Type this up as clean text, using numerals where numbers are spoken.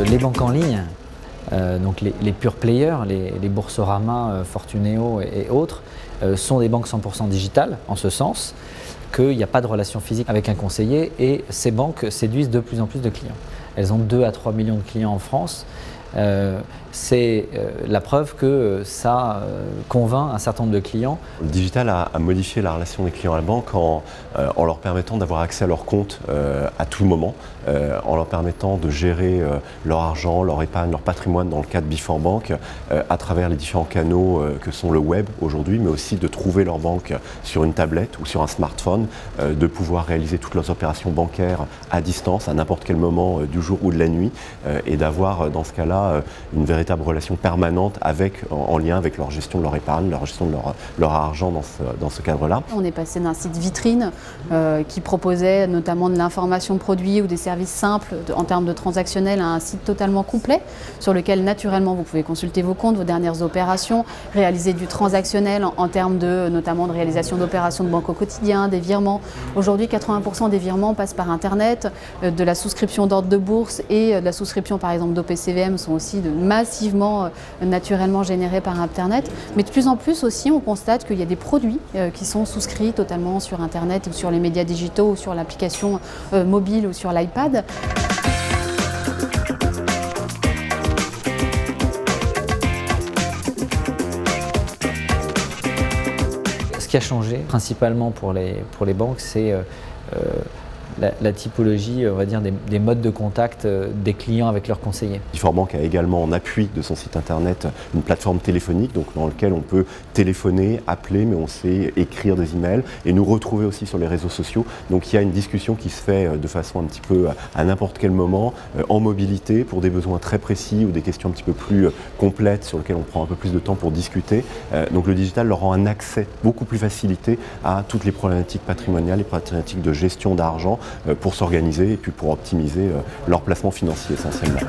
Les banques en ligne, donc les pure players, les Boursorama, Fortuneo et autres, sont des banques 100% digitales, en ce sens qu'il n'y a pas de relation physique avec un conseiller et ces banques séduisent de plus en plus de clients. Elles ont 2 à 3 millions de clients en France. C'est la preuve que ça convainc un certain nombre de clients. Le digital a modifié la relation des clients à la banque en leur permettant d'avoir accès à leur compte à tout moment, en leur permettant de gérer leur argent, leur épargne, leur patrimoine dans le cadre Before Bank à travers les différents canaux que sont le web aujourd'hui, mais aussi de trouver leur banque sur une tablette ou sur un smartphone, de pouvoir réaliser toutes leurs opérations bancaires à distance à n'importe quel moment du jour ou de la nuit et d'avoir dans ce cas-là une véritable relation permanente en lien avec leur gestion de leur épargne, leur gestion de leur argent dans ce cadre-là. On est passé d'un site vitrine qui proposait notamment de l'information produit ou des services simples en termes de transactionnel à un site totalement complet sur lequel naturellement vous pouvez consulter vos comptes, vos dernières opérations, réaliser du transactionnel en termes notamment de réalisation d'opérations de banque au quotidien, des virements. Aujourd'hui 80% des virements passent par Internet, de la souscription d'ordre de bourse et de la souscription par exemple d'OPCVM sont aussi massivement naturellement générés par Internet. Mais de plus en plus aussi, on constate qu'il y a des produits qui sont souscrits totalement sur Internet ou sur les médias digitaux ou sur l'application mobile ou sur l'iPad. Ce qui a changé principalement pour les banques, c'est la typologie, on va dire, des modes de contact des clients avec leurs conseillers. Before Bank a également en appui de son site internet une plateforme téléphonique donc dans laquelle on peut téléphoner, appeler, mais on sait écrire des emails et nous retrouver aussi sur les réseaux sociaux. Donc il y a une discussion qui se fait de façon un petit peu à n'importe quel moment, en mobilité, pour des besoins très précis ou des questions un petit peu plus complètes sur lesquelles on prend un peu plus de temps pour discuter. Donc le digital leur rend un accès beaucoup plus facilité à toutes les problématiques patrimoniales, les problématiques de gestion d'argent, pour s'organiser et puis pour optimiser leur placement financier essentiellement.